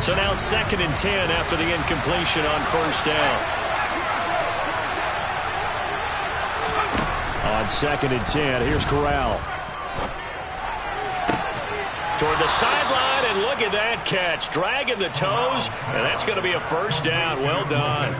So now 2nd and 10 after the incompletion on first down. On 2nd and 10, here's Corral. Toward the sideline, and look at that catch. Dragging the toes, and that's going to be a first down. Well done.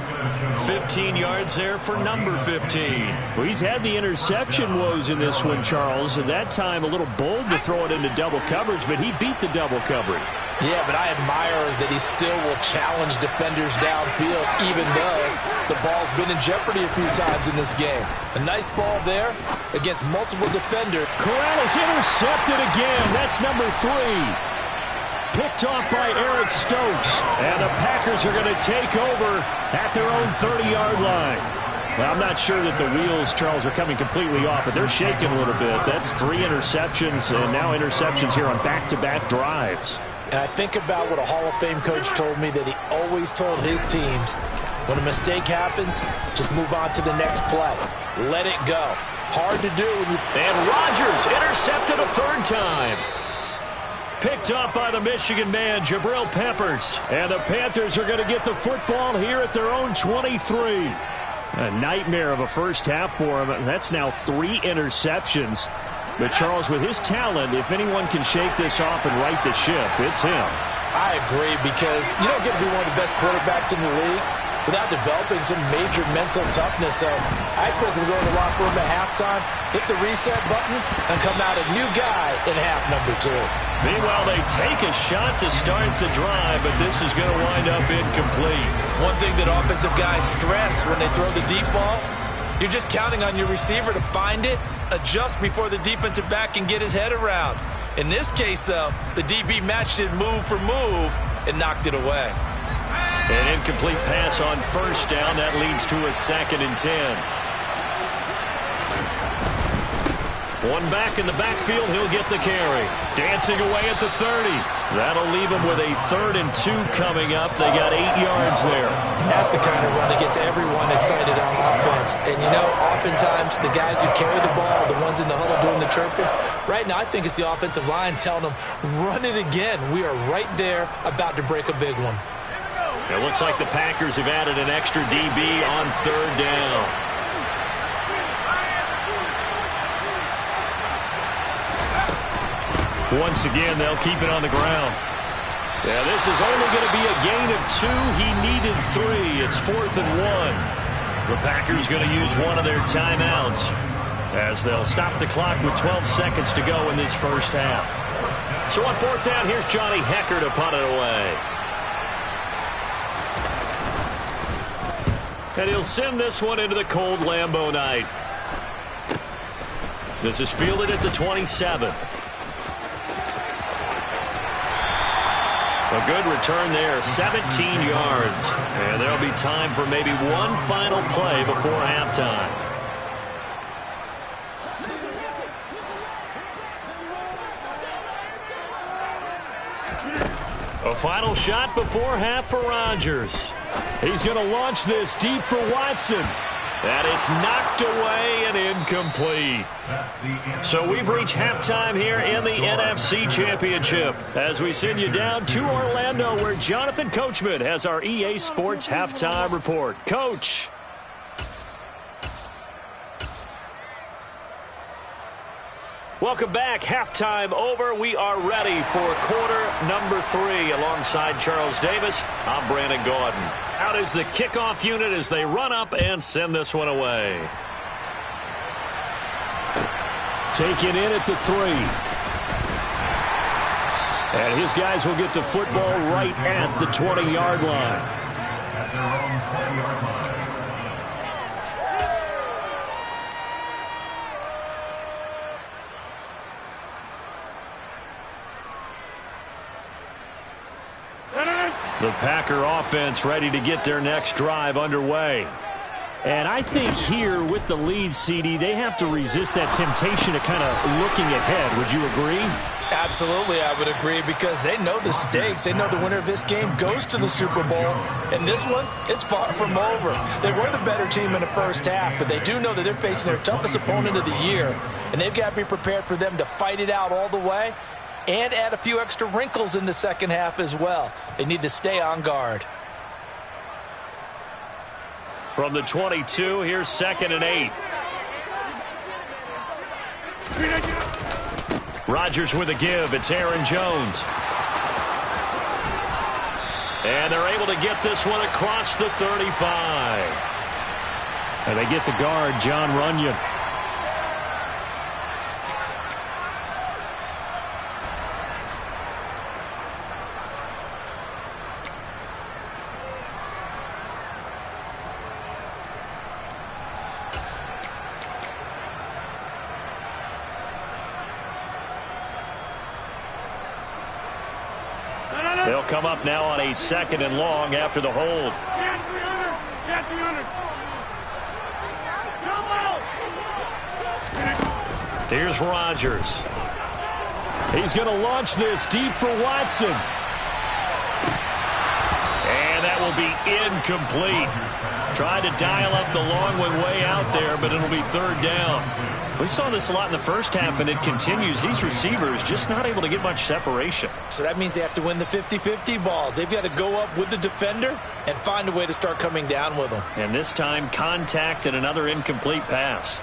15 yards there for number 15. Well, he's had the interception woes in this one, Charles. At that time, a little bold to throw it into double coverage, but he beat the double coverage. Yeah, but I admire that he still will challenge defenders downfield, even though the ball's been in jeopardy a few times in this game. A nice ball there against multiple defenders. Corral is intercepted again. That's number 3. Picked off by Eric Stokes. And the Packers are going to take over at their own 30-yard line. Well, I'm not sure that the wheels, Charles, are coming completely off, but they're shaking a little bit. That's 3 interceptions, and now interceptions here on back-to-back drives. And I think about what a Hall of Fame coach told me, that he always told his teams, when a mistake happens, just move on to the next play. Let it go. Hard to do. And Rodgers intercepted a 3rd time. Picked up by the Michigan man, Jabril Peppers. And the Panthers are going to get the football here at their own 23. A nightmare of a first half for him. That's now 3 interceptions. But, Charles, with his talent, if anyone can shake this off and right the ship, it's him. I agree, because you don't get to be one of the best quarterbacks in the league without developing some major mental toughness. So I expect him to go in the locker room at halftime, hit the reset button, and come out a new guy in half number 2. Meanwhile, they take a shot to start the drive, but this is going to wind up incomplete. One thing that offensive guys stress when they throw the deep ball, you're just counting on your receiver to find it, adjust before the defensive back can get his head around. In this case, though, the DB matched it move for move and knocked it away. An incomplete pass on first down. That leads to a 2nd and 10. One back in the backfield. He'll get the carry. Dancing away at the 30. That'll leave him with a 3rd and 2 coming up. They got 8 yards there. That's the kind of run that gets everyone excited on offense. And, you know, oftentimes the guys who carry the ball, the ones in the huddle doing the chirping, right now I think it's the offensive line telling them, run it again. We are right there about to break a big one. It looks like the Packers have added an extra DB on 3rd down. Once again, they'll keep it on the ground. Yeah, this is only going to be a gain of 2. He needed 3. It's 4th and 1. The Packers going to use one of their timeouts as they'll stop the clock with 12 seconds to go in this first half. So on 4th down, here's Johnny Hecker to punt it away. And he'll send this one into the cold Lambeau night. This is fielded at the 27. A good return there, 17 yards. And there'll be time for maybe one final play before halftime. A final shot before half for Rodgers. He's going to launch this deep for Watson. And it's knocked away and incomplete. So we've reached halftime here in the NFC Championship as we send you down to Orlando, where Jonathan Coachman has our EA Sports Halftime Report. Coach. Welcome back. Halftime over. We are ready for quarter number 3. Alongside Charles Davis, I'm Brandon Gaudin. Out is the kickoff unit as they run up and send this one away. Taken in at the 3. And his guys will get the football right at the 20-yard line. At their own 20-yard line. The Packer offense ready to get their next drive underway. And I think here with the lead, CD, they have to resist that temptation of kind of looking ahead. Would you agree? Absolutely, I would agree, because they know the stakes. They know the winner of this game goes to the Super Bowl. And this one, it's far from over. They were the better team in the first half, but they do know that they're facing their toughest opponent of the year. And they've got to be prepared for them to fight it out all the way and add a few extra wrinkles in the second half as well. They need to stay on guard. From the 22, here's 2nd and 8. Rodgers with a give. It's Aaron Jones. And they're able to get this one across the 35. And they get the guard, John Runyon. They'll come up now on a 2nd and long after the hold. Here's Rodgers. He's going to launch this deep for Watson. And that will be incomplete. Tried to dial up the long one way out there, but it'll be 3rd down. We saw this a lot in the first half, and it continues. These receivers just not able to get much separation. So that means they have to win the 50-50 balls. They've got to go up with the defender and find a way to start coming down with them. And this time, contact and another incomplete pass.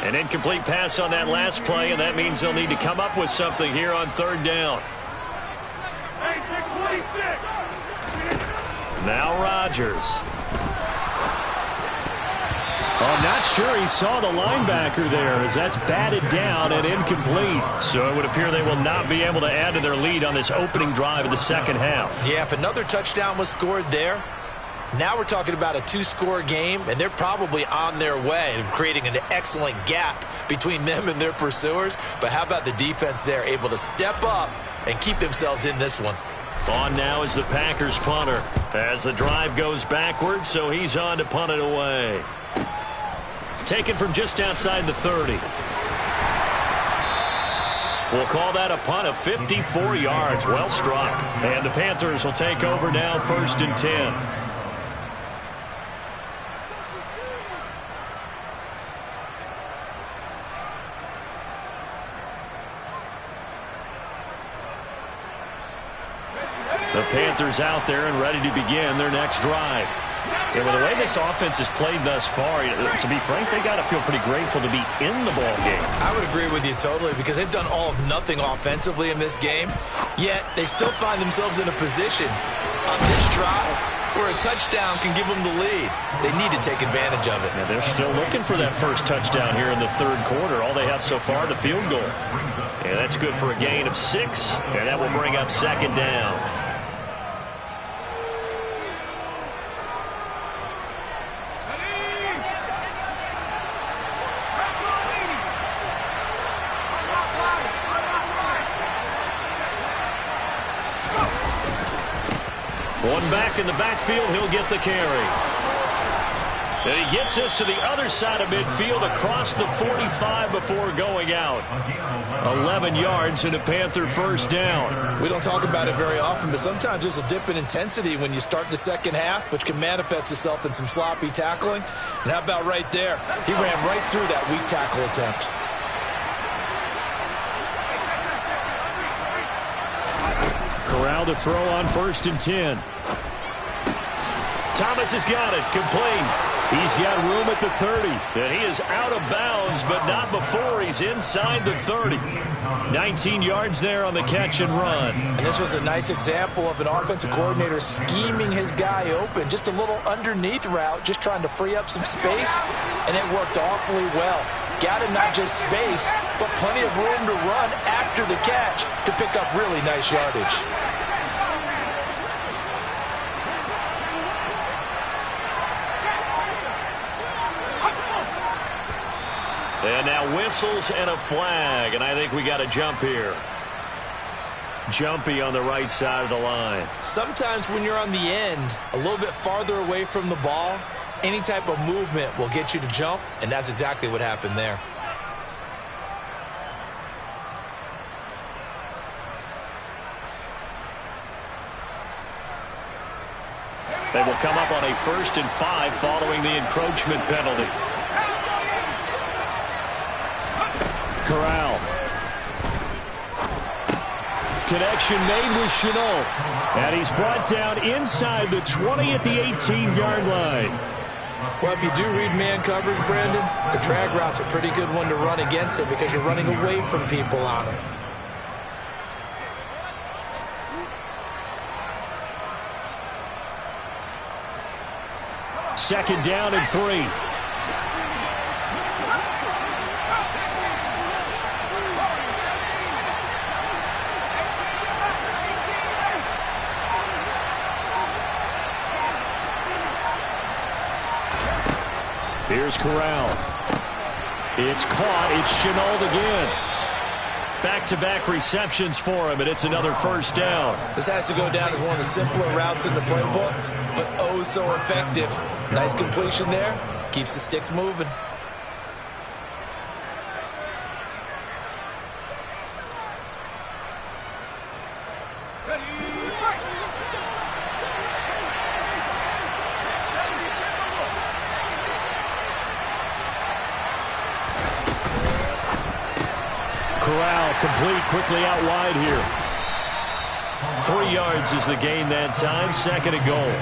An incomplete pass on that last play, and that means they'll need to come up with something here on 3rd down. Now Rodgers. I'm not sure he saw the linebacker there as that's batted down and incomplete. So it would appear they will not be able to add to their lead on this opening drive of the second half. Yeah, if another touchdown was scored there, now we're talking about a 2-score game, and they're probably on their way of creating an excellent gap between them and their pursuers. But how about the defense there, able to step up and keep themselves in this one? On now is the Packers punter as the drive goes backwards, so he's on to punt it away. Taken from just outside the 30. We'll call that a punt of 54 yards. Well struck. And the Panthers will take over now, 1st and 10. The Panthers out there and ready to begin their next drive. And with the way this offense has played thus far, to be frank, they got to feel pretty grateful to be in the ball game. I would agree with you totally, because they've done all of nothing offensively in this game, yet they still find themselves in a position on this drive where a touchdown can give them the lead. They need to take advantage of it. Now they're still looking for that first touchdown here in the 3rd quarter. All they have so far, the field goal. And that's good for a gain of 6, and that will bring up 2nd down. One back in the backfield, he'll get the carry. And he gets us to the other side of midfield across the 45 before going out. 11 yards and a Panther 1st down. We don't talk about it very often, but sometimes there's a dip in intensity when you start the second half, which can manifest itself in some sloppy tackling. And how about right there? He ran right through that weak tackle attempt. Corral to throw on 1st and 10. Thomas has got it. Complete. He's got room at the 30. And he is out of bounds, but not before he's inside the 30. 19 yards there on the catch and run. And this was a nice example of an offensive coordinator scheming his guy open. Just a little underneath route, just trying to free up some space, and it worked awfully well. Got him not just space, but plenty of room to run after the catch to pick up really nice yardage. And now whistles and a flag, and I think we got a jump here. Jumpy on the right side of the line. Sometimes when you're on the end, a little bit farther away from the ball, any type of movement will get you to jump, and that's exactly what happened there. They will come up on a 1st and 5 following the encroachment penalty. Corral connection made with Chenault. And he's brought down inside the 20 at the 18-yard line. Well, if you do read man coverage, Brandon, the drag route's a pretty good one to run against it because you're running away from people on it. Second down and 3. Here's Corral. It's caught. It's Chenault again. Back-to-back receptions for him, and it's another first down. This has to go down as one of the simpler routes in the playbook, but oh so effective. Nice completion there. Keeps the sticks moving. Corral complete, quickly out wide here. 3 yards is the gain that time. Second and goal.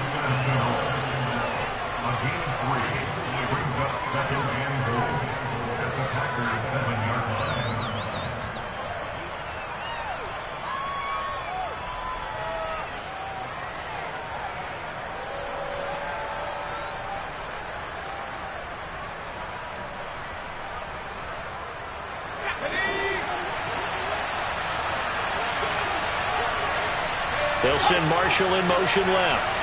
They'll send Marshall in motion left.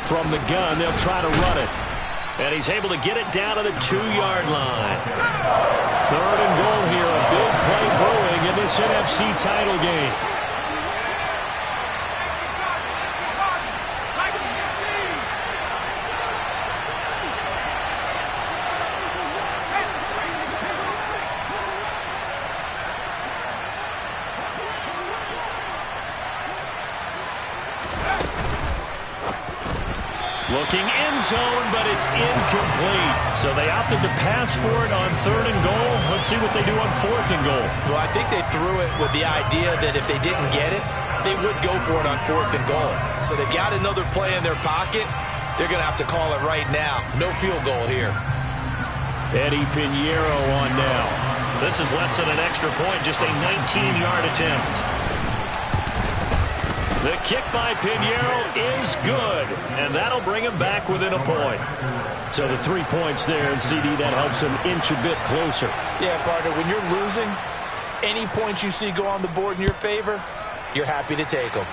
From the gun, they'll try to run it. And he's able to get it down to the 2-yard line. Third and goal here. A big play brewing in this NFC title game. Looking end zone, but it's incomplete. So they opted to pass for it on third and goal. Let's see what they do on fourth and goal. Well, I think they threw it with the idea that if they didn't get it, they would go for it on fourth and goal. So they got another play in their pocket. They're going to have to call it right now. No field goal here. Eddie Pinheiro on now. This is less than an extra point, just a 19-yard attempt. The kick by Pinheiro is good, and that'll bring him back within a point. So the 3 points there, and CD, that helps him inch a bit closer. Yeah, partner, when you're losing, any points you see go on the board in your favor, you're happy to take them.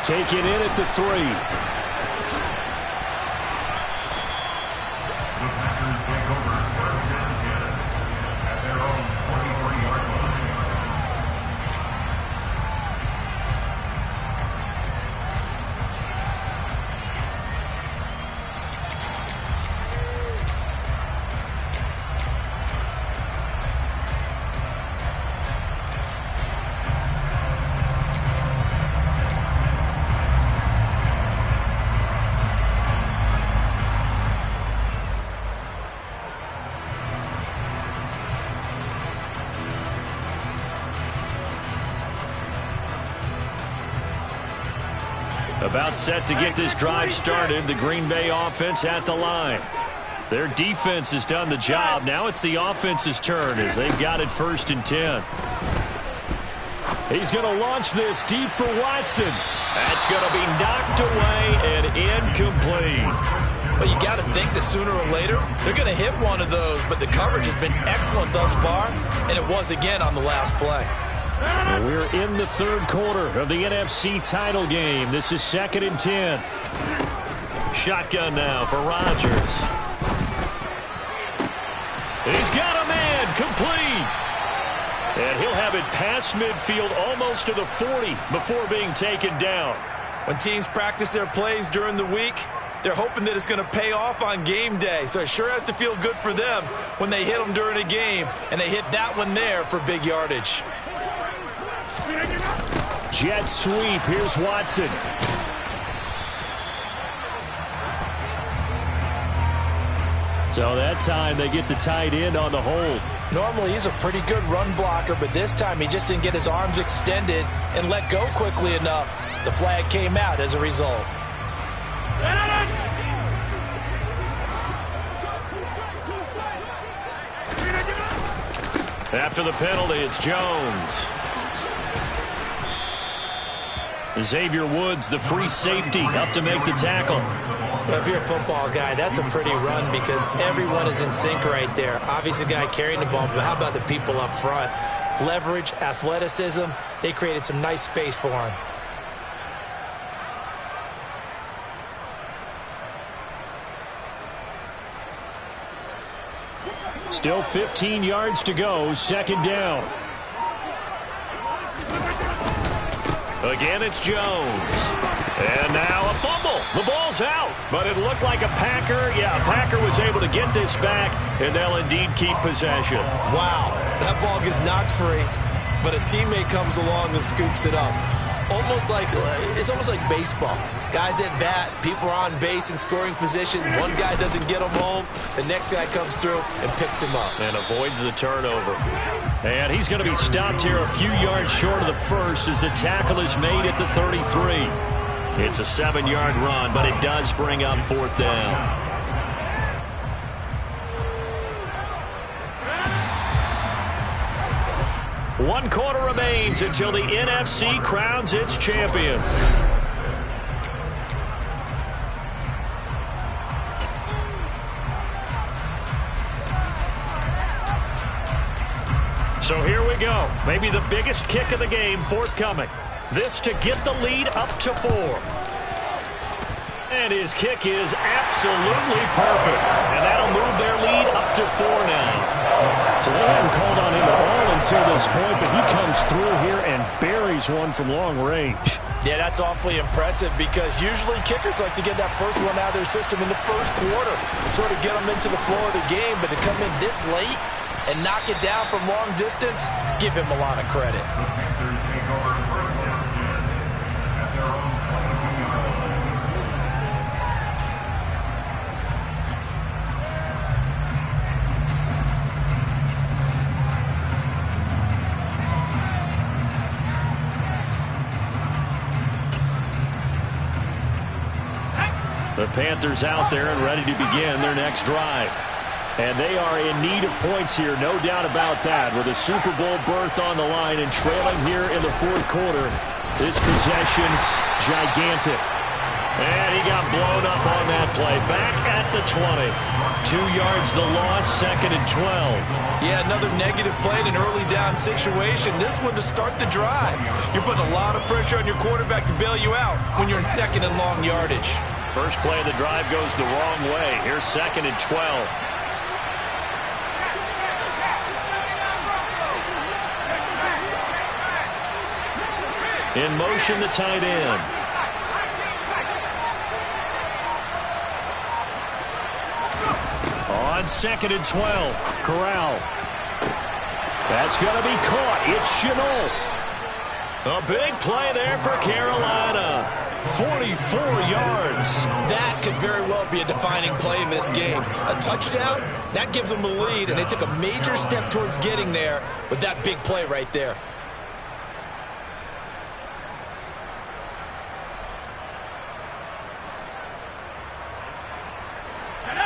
Taken in at the 3. About set to get this drive started. The Green Bay offense at the line. Their defense has done the job. Now it's the offense's turn as they've got it 1st and 10. He's going to launch this deep for Watson. That's going to be knocked away and incomplete. Well, you got to think that sooner or later they're going to hit one of those, but the coverage has been excellent thus far, and it was again on the last play. Well, we're in the third quarter of the NFC title game. This is 2nd and 10. Shotgun now for Rodgers. He's got a man complete. And he'll have it past midfield almost to the 40 before being taken down. When teams practice their plays during the week, they're hoping that it's going to pay off on game day. So it sure has to feel good for them when they hit them during a game. And they hit that one there for big yardage. Jet sweep. Here's Watson. So that time they get the tight end on the hold. Normally he's a pretty good run blocker, but this time he just didn't get his arms extended and let go quickly enough. The flag came out as a result. After the penalty, it's Jones. Xavier Woods, the free safety, up to make the tackle. Well, if you're a football guy, that's a pretty run because everyone is in sync right there. Obviously, the guy carrying the ball, but how about the people up front? Leverage, athleticism, they created some nice space for him. Still 15 yards to go, second down. Again, it's Jones. And now a fumble. The ball's out. But it looked like a Packer. Yeah, a Packer was able to get this back, and they'll indeed keep possession. Wow, that ball gets knocked free, but a teammate comes along and scoops it up. It's almost like baseball. Guys at bat, people are on base in scoring position. One guy doesn't get him home. The next guy comes through and picks him up. And avoids the turnover. And he's going to be stopped here a few yards short of the first as the tackle is made at the 33. It's a 7-yard run, but it does bring up fourth down. One quarter remains until the NFC crowns its champion. So here we go. Maybe the biggest kick of the game forthcoming. This to get the lead up to 4. And his kick is absolutely perfect. And that'll move their lead up to 4 now. So they haven't called on him at all until this point, but he comes through here and buries one from long range. Yeah, that's awfully impressive because usually kickers like to get that first one out of their system in the first quarter and sort of get them into the flow of the game, but to come in this late and knock it down from long distance, give him a lot of credit. The Panthers out there and ready to begin their next drive. And they are in need of points here, no doubt about that. With a Super Bowl berth on the line and trailing here in the fourth quarter. This possession, gigantic. And he got blown up on that play. Back at the 20. 2 yards the loss, second and 12. Yeah, another negative play in an early down situation. This one to start the drive. You're putting a lot of pressure on your quarterback to bail you out when you're in second and long yardage. First play of the drive goes the wrong way. Here's second and 12. In motion, the tight end. On second and 12, Corral. That's going to be caught. It's Shenault. A big play there for Carolina. 44 yards. That could very well be a defining play in this game. A touchdown, that gives them the lead, and they took a major step towards getting there with that big play right there.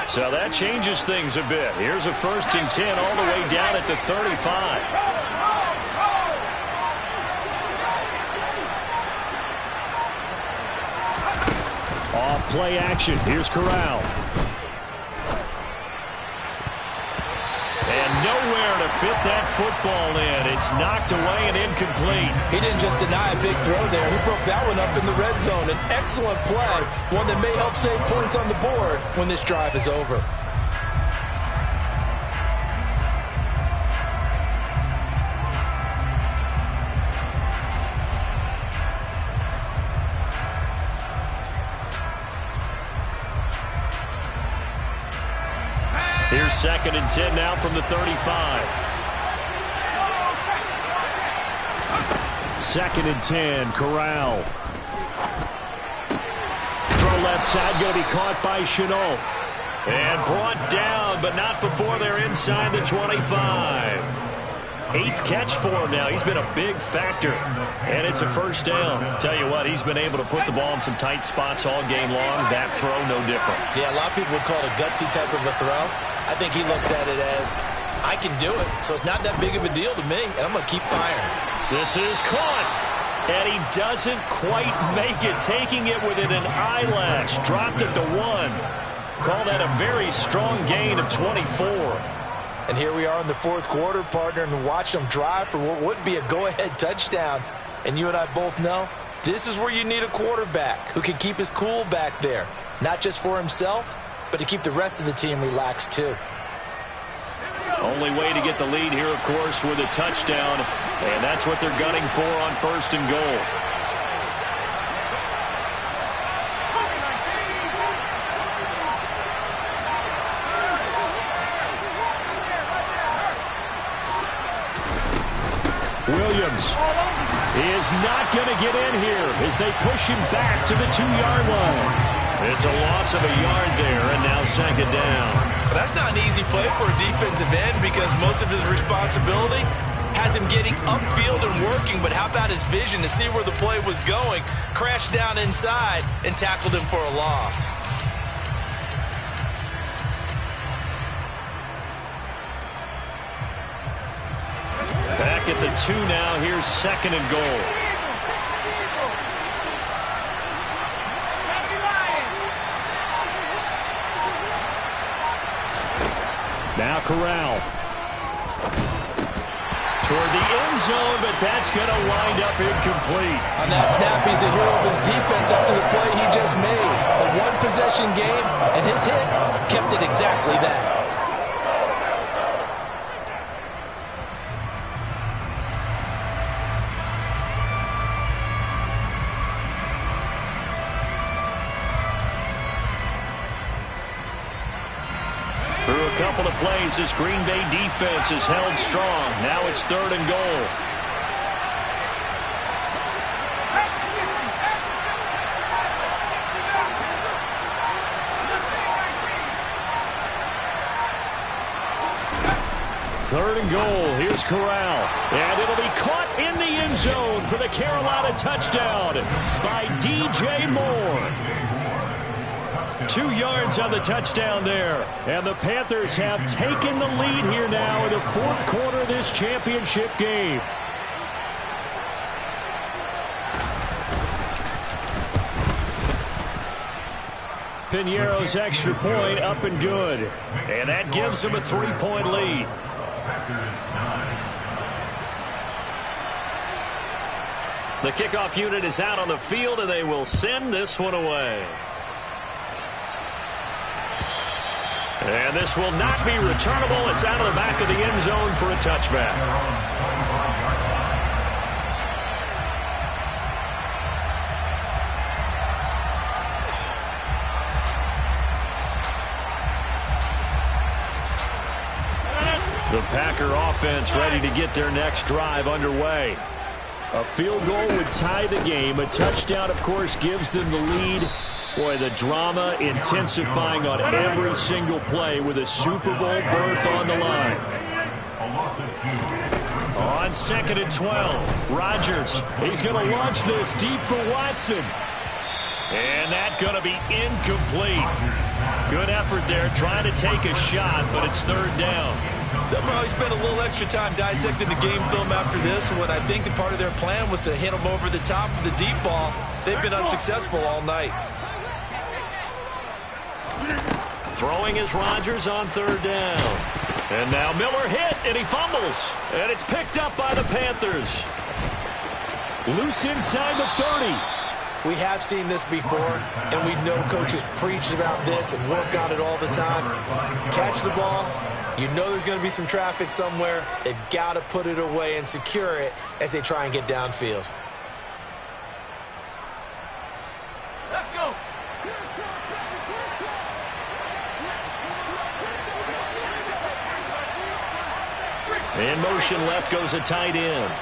So that changes things a bit. Here's a 1st and 10 all the way down at the 35. Off play action. Here's Corral. And nowhere to fit that football in. It's knocked away and incomplete. He didn't just deny a big throw there. He broke that one up in the red zone. An excellent play. One that may help save points on the board when this drive is over. Here's second and 10 now from the 35. Second and 10, Corral. Throw left side, going to be caught by Shenault. And brought down, but before they're inside the 25. 8th catch for him now. He's been a big factor. And it's a first down. Tell you what, he's been able to put the ball in some tight spots all game long. That throw, no different. Yeah, a lot of people would call it a gutsy type of a throw. I think he looks at it as, I can do it, so it's not that big of a deal to me, and I'm going to keep firing. This is caught. And he doesn't quite make it, taking it within an eyelash. Dropped it to 1. Call that a very strong gain of 24. And here we are in the 4th quarter, partner, and watch them drive for what would be a go-ahead touchdown. And you and I both know this is where you need a quarterback who can keep his cool back there. Not just for himself, but to keep the rest of the team relaxed too. Only way to get the lead here, of course, with a touchdown. And that's what they're gunning for on 1st and goal. Williams is not going to get in here as they push him back to the 2-yard line. It's a loss of a yard there, and now 2nd down. But that's not an easy play for a defensive end because most of his responsibility has him getting upfield and working, but how about his vision to see where the play was going, crashed down inside, and tackled him for a loss. Back at the 2 now. Here's 2nd and goal. Now Corral. Toward the end zone, but that's going to wind up incomplete. On that snap, he's a hero of his defense after the play he just made. A one-possession game, and his hit kept it exactly that. Through a couple of plays, this Green Bay defense is held strong. Now it's 3rd and goal. Third and goal. Here's Corral. And it'll be caught in the end zone for the Carolina touchdown by D.J. Moore. 2 yards on the touchdown there. And the Panthers have taken the lead here now in the 4th quarter of this championship game. Piñeiro's extra point up and good. And that gives them a 3-point lead. The kickoff unit is out on the field, and they will send this one away. And this will not be returnable. It's out of the back of the end zone for a touchback. The Packer offense ready to get their next drive underway. A field goal would tie the game. A touchdown, of course, gives them the lead. Boy, the drama intensifying on every single play with a Super Bowl berth on the line. On 2nd and 12, Rodgers. He's going to launch this deep for Watson. And that's going to be incomplete. Good effort there trying to take a shot, but it's 3rd down. They'll probably spend a little extra time dissecting the game film after this when I think that part of their plan was to hit them over the top of the deep ball. They've been unsuccessful all night. Throwing is Rodgers on 3rd down. And now Miller hit, and he fumbles. And it's picked up by the Panthers. Loose inside the 30. We have seen this before, and we know coaches preach about this and work on it all the time. Catch the ball. You know there's going to be some traffic somewhere. They've got to put it away and secure it as they try and get downfield. Let's go. In motion left goes a tight end.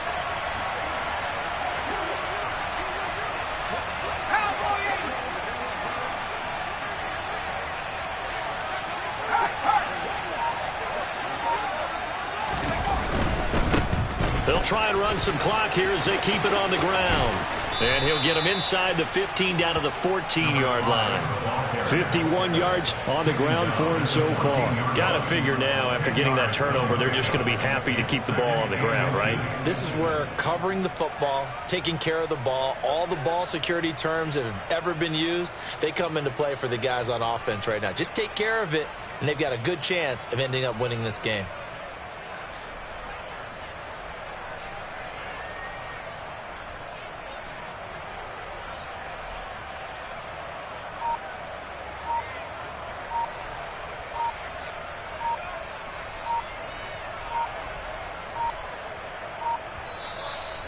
try and run some clock here as they keep it on the ground. And he'll get him inside the 15 down to the 14-yard line. 51 yards on the ground for him so far. Got to figure now, after getting that turnover, they're just going to be happy to keep the ball on the ground, right? This is where covering the football, taking care of the ball, all the ball security terms that have ever been used, they come into play for the guys on offense right now. Just take care of it, and they've got a good chance of ending up winning this game.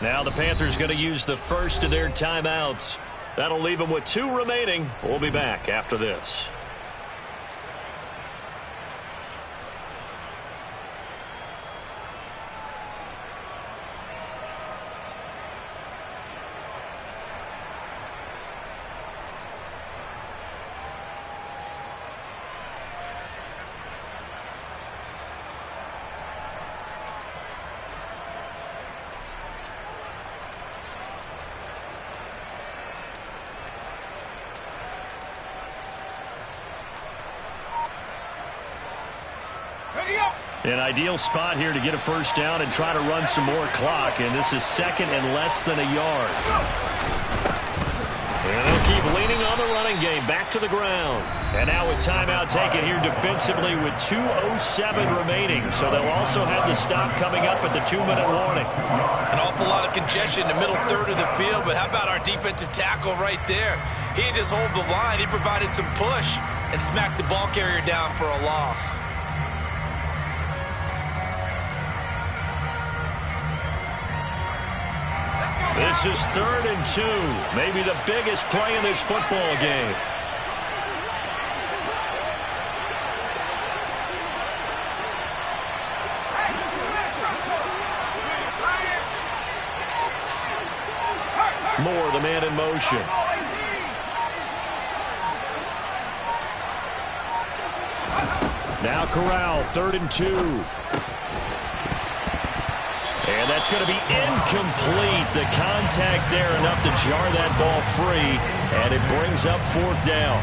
Now the Panthers going to use the first of their timeouts. That'll leave them with 2 remaining. We'll be back after this. An ideal spot here to get a first down and try to run some more clock. And this is second and less than a yard. And they'll keep leaning on the running game. Back to the ground. And now with timeout taken here defensively with 2:07 remaining. So they'll also have the stop coming up at the 2-minute warning. An awful lot of congestion in the middle third of the field. But how about our defensive tackle right there? He didn't just hold the line. He provided some push and smacked the ball carrier down for a loss. This is 3rd and 2. Maybe the biggest play in this football game. Moore, the man in motion. Now Corral, 3rd and 2. And that's going to be incomplete. The contact there enough to jar that ball free. And it brings up 4th down.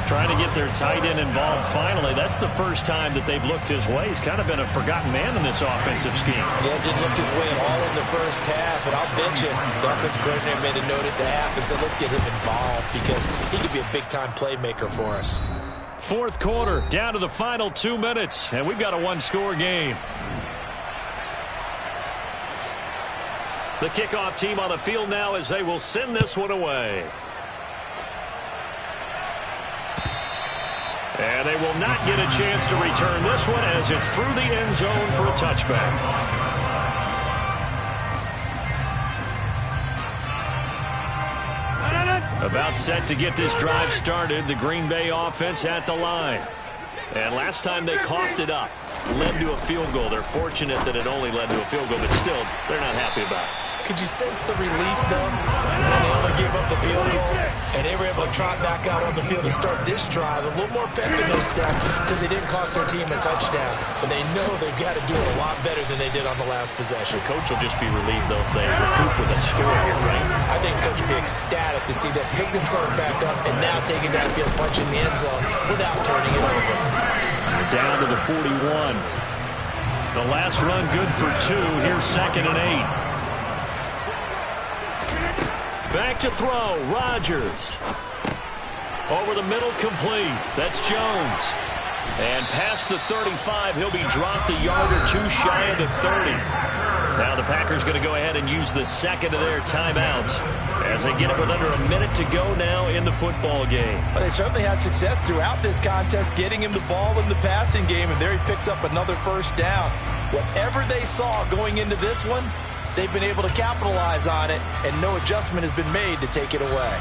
Trying to get their tight end involved finally. That's the first time that they've looked his way. He's kind of been a forgotten man in this offensive scheme. Yeah, didn't look his way at all in the first half. And I'll bet you the offensive coordinator made a note at the half and said, let's get him involved because he could be a big-time playmaker for us. 4th quarter, down to the final 2 minutes. And we've got a 1-score game. The kickoff team on the field now as they will send this one away. And they will not get a chance to return this one as it's through the end zone for a touchback. About set to get this drive started, the Green Bay offense at the line. And last time they coughed it up, led to a field goal. They're fortunate that it only led to a field goal, but still, they're not happy about it. Could you sense the relief, though, when they only gave up the field goal, and they were able to trot back out on the field and start this drive a little more pep in their step because they didn't cost their team a touchdown, but they know they've got to do it a lot better than they did on the last possession. The coach will just be relieved, though, if they recoup with a score here, right? I think coach will be ecstatic to see them pick themselves back up and now take it downfield, punching the end zone without turning it over. Down to the 41. The last run good for 2. Here's 2nd and 8. Back to throw, Rodgers. Over the middle, complete. That's Jones. And past the 35, he'll be dropped a yard or 2 shy of the 30. Now the Packers going to go ahead and use the second of their timeouts as they get it with under a minute to go now in the football game. Well, they certainly had success throughout this contest, getting him the ball in the passing game, and there he picks up another first down. Whatever they saw going into this one, they've been able to capitalize on it, and no adjustment has been made to take it away.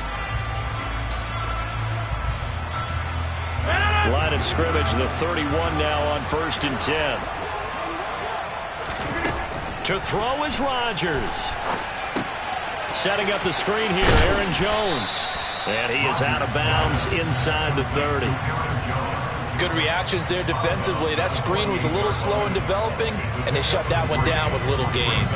Line of scrimmage, the 31 now on 1st and 10. To throw is Rodgers. Setting up the screen here, Aaron Jones. And he is out of bounds inside the 30. Good reactions there defensively. That screen was a little slow in developing, and they shut that one down with little gain.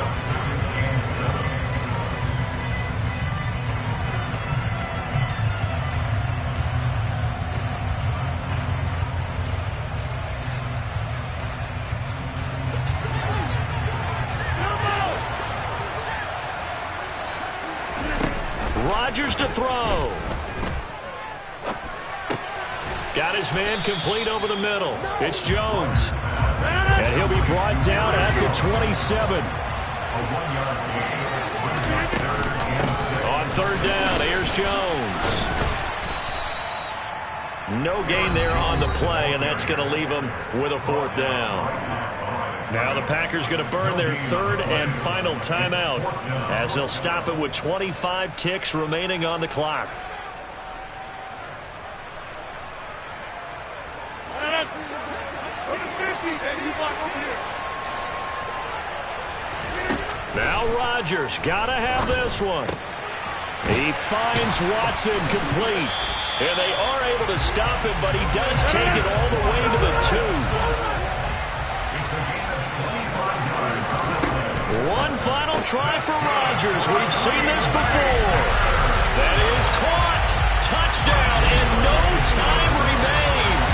Rodgers to throw. Got his man complete over the middle. It's Jones. And he'll be brought down at the 27. On third down, here's Jones. No gain there on the play, and that's going to leave him with a fourth down. Now the Packers going to burn their third and final timeout as they'll stop it with 25 ticks remaining on the clock. Now Rodgers got to have this one. He finds Watson complete. And they are able to stop him, but he does take it all the way to the 2. One final try for Rodgers. We've seen this before. That is caught. Touchdown, and no time remains.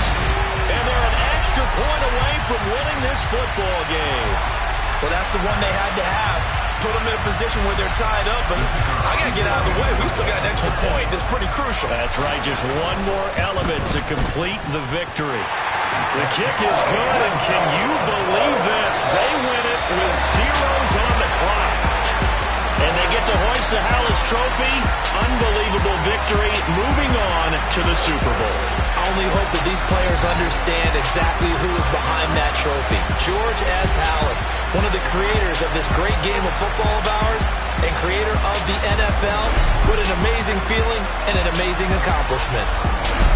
And they're an extra point away from winning this football game. Well, that's the one they had to have. Put them in a position where they're tied up, but I got to get out of the way. We still got an extra point. That's pretty crucial. That's right. Just one more element to complete the victory. The kick is good, and can you believe this? They win it with zeros on the clock. And they get to hoist the Hallis Trophy. Unbelievable victory. Moving on to the Super Bowl. I only hope that these players understand exactly who is behind that trophy. George S. Hallis, one of the creators of this great game of football of ours and creator of the NFL. What an amazing feeling and an amazing accomplishment.